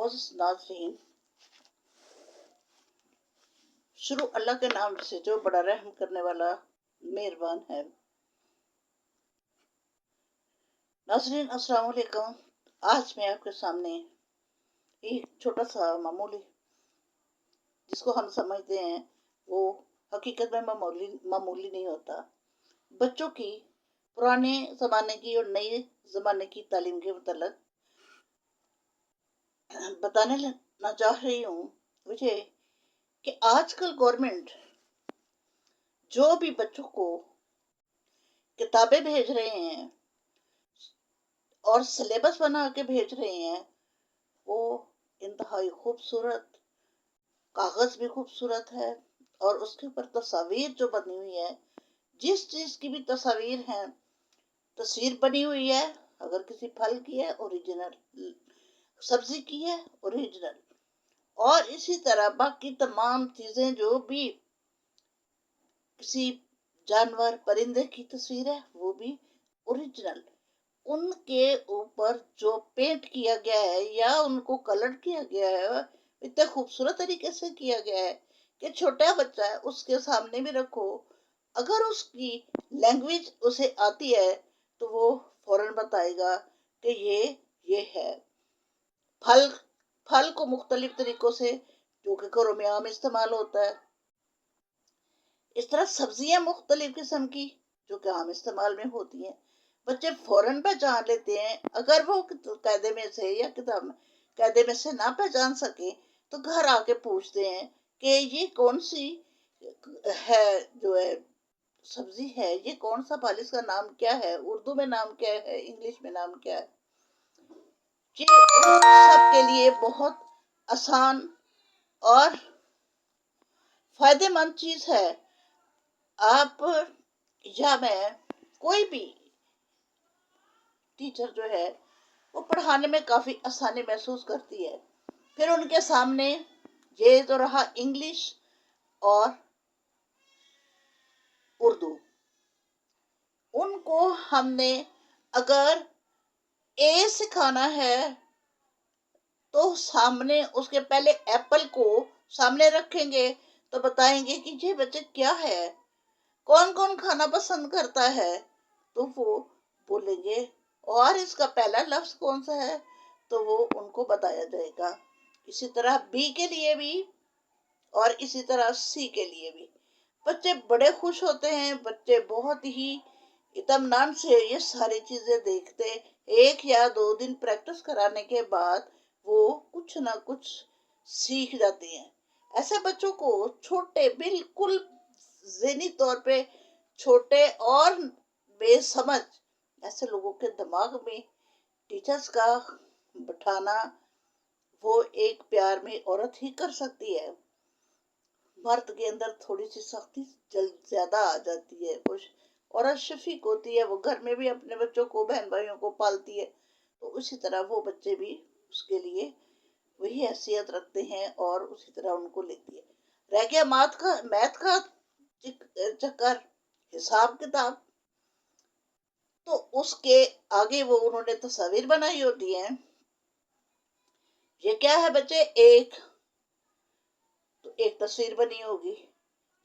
Moz नाज़रीन, शुरू अल्लाह के नाम से जो बड़ा रहम करने वाला मेहरबान है। नाज़रीन अस्सलाम वालेकुम। आज मैं आपके सामने एक छोटा सा मामूली, जिसको हम समझते हैं वो हकीकत में मामूली नहीं होता, बच्चों की पुराने ज़माने की और नए ज़माने की तालीम के मतलब बताने लगना चाह रही हूँ मुझे कि आजकल गवर्नमेंट जो भी बच्चों को किताबें भेज रहे हैं और सिलेबस बना के भेज रहे हैं, वो इंतहाई खूबसूरत, कागज़ भी खूबसूरत है और उसके ऊपर तस्वीर जो बनी हुई है, जिस चीज़ की भी तस्वीर बनी हुई है, अगर किसी फल की है ओरिजिनल, सब्जी की है ओरिजिनल, और इसी तरह बाकी तमाम चीज़ें जो भी किसी जानवर परिंदे की तस्वीर है वो भी ओरिजिनल, उनके ऊपर जो पेंट किया गया है या उनको कलर किया गया है इतने खूबसूरत तरीके से किया गया है कि छोटा बच्चा है उसके सामने भी रखो, अगर उसकी लैंग्वेज उसे आती है तो वो फौरन बताएगा कि ये है। फल फल को मुख्तलिफ तरीकों से, जो कि घरों में आम इस्तेमाल होता है, इस तरह सब्जियां मुख्तलिफ किस्म की जो कि आम इस्तेमाल में होती हैं, बच्चे फौरन पहचान लेते हैं। अगर वो कायदे में से या किताब में कायदे में से ना पहचान सके तो घर आके पूछते हैं कि ये कौन सी है, जो है सब्जी है, ये कौन सा फल, इसका नाम क्या है, उर्दू में नाम क्या है, इंग्लिश में नाम क्या है। ये सबके लिए बहुत आसान और फायदेमंद चीज है। आप या मैं, कोई भी टीचर जो है वो पढ़ाने में काफी आसानी महसूस करती है। फिर उनके सामने ये तो रहा इंग्लिश और उर्दू, उनको हमने अगर ए सिखाना है तो सामने उसके पहले एप्पल को सामने रखेंगे तो बताएंगे कि ये बच्चे क्या है, कौन कौन खाना पसंद करता है, तो वो बोलेंगे और इसका पहला लफ्ज कौन सा है, तो वो उनको बताया जाएगा। इसी तरह बी के लिए भी और इसी तरह सी के लिए भी बच्चे बड़े खुश होते हैं। बच्चे बहुत ही इत्मीनान से ये सारी चीजें देखते, एक या दो दिन प्रैक्टिस कराने के बाद वो कुछ ना कुछ सीख जाते हैं। ऐसे बच्चों को छोटे, बिल्कुल ज़हनी तौर पे छोटे और बेसमझ ऐसे लोगों के दिमाग में टीचर्स का बिठाना वो एक प्यार में औरत ही कर सकती है। मर्द के अंदर थोड़ी सी सख्ती ज्यादा आ जाती है, वो औरत शफीक होती है, वो घर में भी अपने बच्चों को, बहन भाइयों को पालती है, तो उसी तरह वो बच्चे भी उसके लिए वही हैसियत रखते हैं और उसी तरह उनको लेती है। रह गया मैथ का चक्कर, हिसाब किताब, तो उसके आगे वो उन्होंने तस्वीर बनाई होती है। ये क्या है बच्चे, एक, तो एक तस्वीर बनी होगी।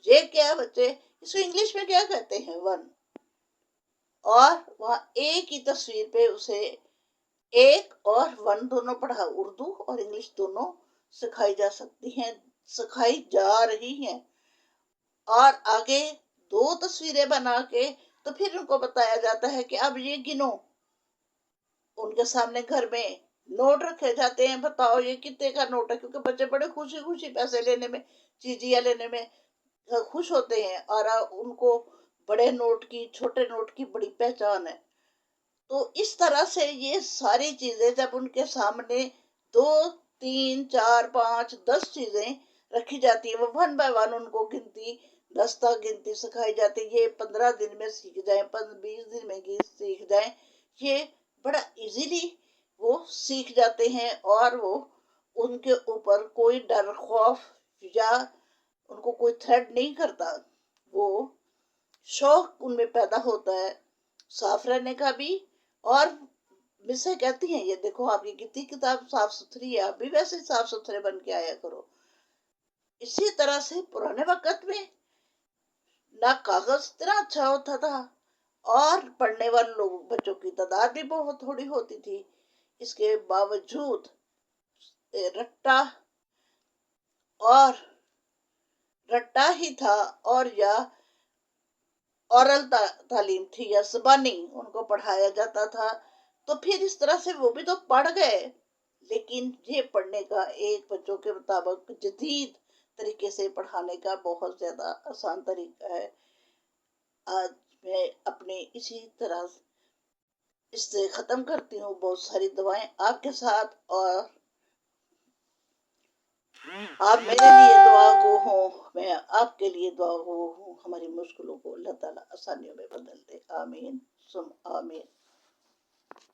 ये क्या बच्चे, इसको इंग्लिश में क्या कहते हैं, वन, और वहां एक ही तस्वीर पे उसे एक और वन दोनों पढ़ा, उर्दू और इंग्लिश दोनों सिखाई जा सकती हैं, सिखाई जा रही हैं। और आगे दो तस्वीरें बना के तो फिर उनको बताया जाता है कि अब ये गिनो। उनके सामने घर में नोट रखे जाते हैं, बताओ ये कितने का नोट है, क्योंकि बच्चे बड़े खुशी खुशी पैसे लेने में, चीजियां लेने में खुश होते हैं और उनको बड़े नोट की, छोटे नोट की बड़ी पहचान है। तो इस तरह से ये सारी चीजें जब उनके सामने दो, तीन, चार, पांच, 10 चीजें रखी जाती है, वो वन बाय वन उनको गिनती, 10 तक गिनती सिखाई जाती है। ये 15 दिन में सीख जाए, 20 दिन में सीख जाए, ये बड़ा इजीली वो सीख जाते हैं और वो उनके ऊपर कोई डर, खौफ या उनको कोई थ्रेट नहीं करता। वो शौक उनमें पैदा होता है साफ रहने का भी और मिसें कहती हैं, ये देखो आपकी कितनी किताब साफ सुथरी है, आप भी वैसे साफ सुथरे बन के आया करो। इसी तरह से पुराने वक्त में ना कागज इतना अच्छा होता था, और पढ़ने वाले लोग बच्चों की तादाद भी बहुत थोड़ी होती थी। इसके बावजूद रट्टा और रट्टा ही था, और या औरल तालीम थी या ज़बानी उनको पढ़ाया जाता था। तो फिर इस तरह से वो भी तो पढ़ गए, लेकिन ये पढ़ने का एक बच्चों के मुताबिक जदीद तरीके से पढ़ाने का बहुत ज़्यादा आसान तरीका है। आज मैं अपने इसी तरह इससे ख़त्म करती हूँ बहुत सारी दवाएं आपके साथ, और आप मेरे लिए दुआ गो हो, मैं आपके लिए दुआ गो हूँ। हमारी मुश्किलों को अल्लाह ताला आसानियों में बदल दे। आमीन सुम आमीन।